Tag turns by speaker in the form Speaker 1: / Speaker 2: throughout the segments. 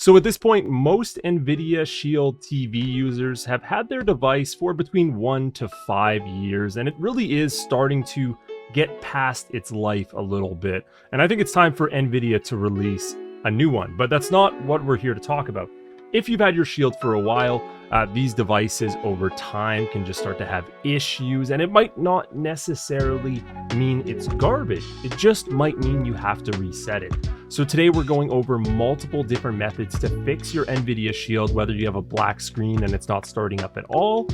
Speaker 1: So at this point, most Nvidia Shield TV users have had their device for between 1 to 5 years, and it really is starting to get past its life a little bit. And I think it's time for Nvidia to release a new one, but that's not what we're here to talk about. If you've had your Shield for a while, these devices over time can just start to have issues, and it might not necessarily mean it's garbage. It just might mean you have to reset it. So today we're going over multiple different methods to fix your Nvidia Shield, whether you have a black screen and it's not starting up at all,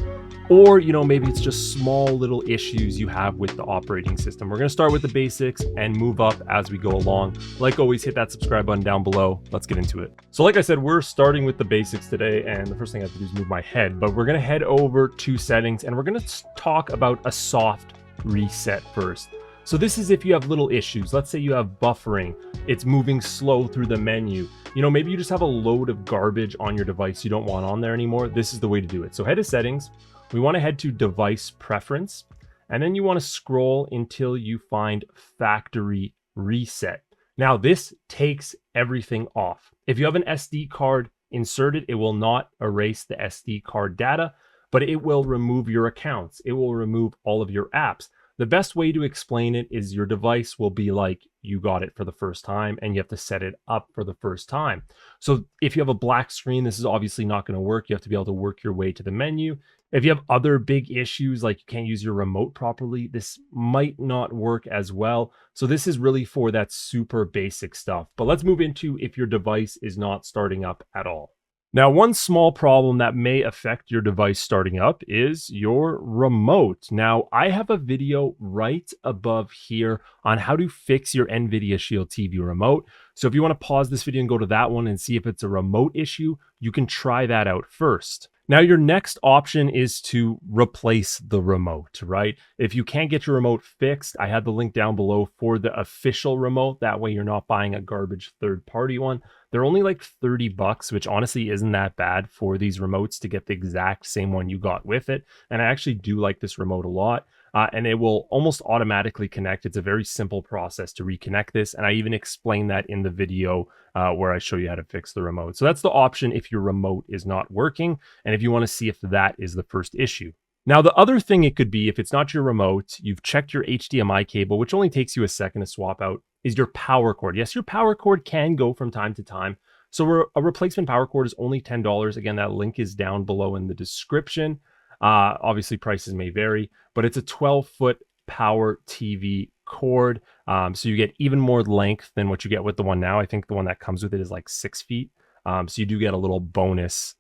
Speaker 1: or maybe it's just small little issues you have with the operating system. We're going to start with the basics and move up as we go along. Like always, hit that subscribe button down below. Let's get into it. So like I said, we're starting with the basics today, and the first thing I have to do is move my head, but we're going to head over to settings and we're going to talk about a soft reset first. So this is if you have little issues. Let's say you have buffering, it's moving slow through the menu. Maybe you just have a load of garbage on your device you don't want on there anymore. This is the way to do it. So head to settings. We want to head to device preference, and then you want to scroll until you find factory reset. Now this takes everything off. If you have an SD card inserted, it will not erase the SD card data, but it will remove your accounts. It will remove all of your apps. The best way to explain it is your device will be like you got it for the first time and you have to set it up for the first time. So if you have a black screen, this is obviously not going to work. You have to be able to work your way to the menu. If you have other big issues like you can't use your remote properly, this might not work as well. So this is really for that super basic stuff. But let's move into if your device is not starting up at all. Now, one small problem that may affect your device starting up is your remote. Now, I have a video right above here on how to fix your Nvidia Shield TV remote. So if you want to pause this video and go to that one and see if it's a remote issue, you can try that out first. Now, your next option is to replace the remote, right? If you can't get your remote fixed, I have the link down below for the official remote. That way you're not buying a garbage third-party one. They're only like 30 bucks, which honestly isn't that bad for these remotes to get the exact same one you got with it. And I actually do like this remote a lot. And it will almost automatically connect. It's a very simple process to reconnect this. And I even explain that in the video where I show you how to fix the remote. So that's the option if your remote is not working, and if you want to see if that is the first issue. Now, the other thing it could be, if it's not your remote, you've checked your HDMI cable, which only takes you a second to swap out, is your power cord. Yes, your power cord can go from time to time. So a replacement power cord is only $10. Again, that link is down below in the description. Obviously, prices may vary, but it's a 12-foot power TV cord. So you get even more length than what you get with the one now. I think the one that comes with it is like 6 feet. So you do get a little bonus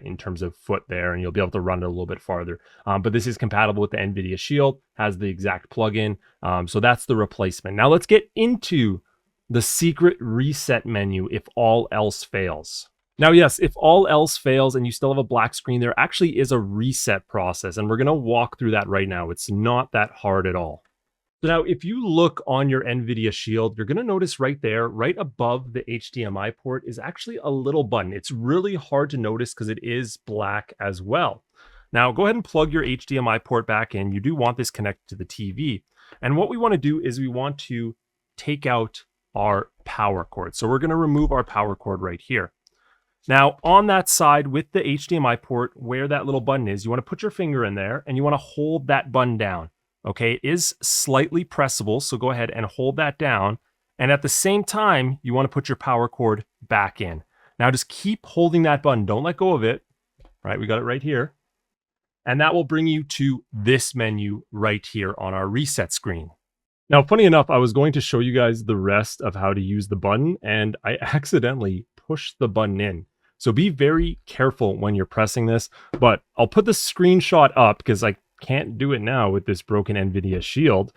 Speaker 1: in terms of foot there, and you'll be able to run it a little bit farther. But this is compatible with the Nvidia Shield, has the exact plug-in. So that's the replacement. Now let's get into the secret reset menu if all else fails. Now, yes, if all else fails and you still have a black screen, there actually is a reset process, and we're going to walk through that right now. It's not that hard at all. So now, if you look on your Nvidia Shield, you're going to notice right there, right above the HDMI port is actually a little button. It's really hard to notice because it is black as well. Now, go ahead and plug your HDMI port back in. You do want this connected to the TV. And what we want to do is we want to take out our power cord. So we're going to remove our power cord right here. Now, on that side with the HDMI port where that little button is, you want to put your finger in there and you want to hold that button down. Okay, it is slightly pressable, so go ahead and hold that down. And at the same time, you want to put your power cord back in. Now, just keep holding that button. Don't let go of it. Right, we got it right here. And that will bring you to this menu right here on our reset screen. Now, funny enough, I was going to show you guys the rest of how to use the button, and I accidentally pushed the button in. So be very careful when you're pressing this, but I'll put the screenshot up because I can't do it now with this broken Nvidia Shield.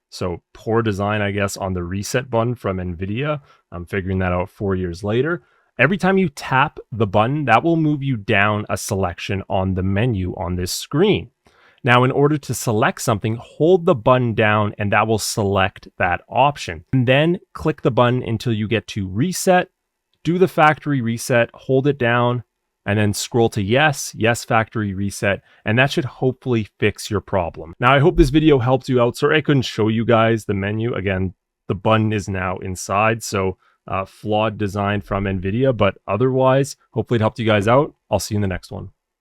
Speaker 1: So poor design, I guess, on the reset button from Nvidia. I'm figuring that out 4 years later. Every time you tap the button, that will move you down a selection on the menu on this screen. Now, in order to select something, hold the button down and that will select that option. And then click the button until you get to reset. Do the factory reset, hold it down, and then scroll to yes, factory reset, and that should hopefully fix your problem. Now, I hope this video helped you out. Sorry I couldn't show you guys the menu. Again, the button is now inside, so flawed design from Nvidia, but otherwise, hopefully it helped you guys out. I'll see you in the next one.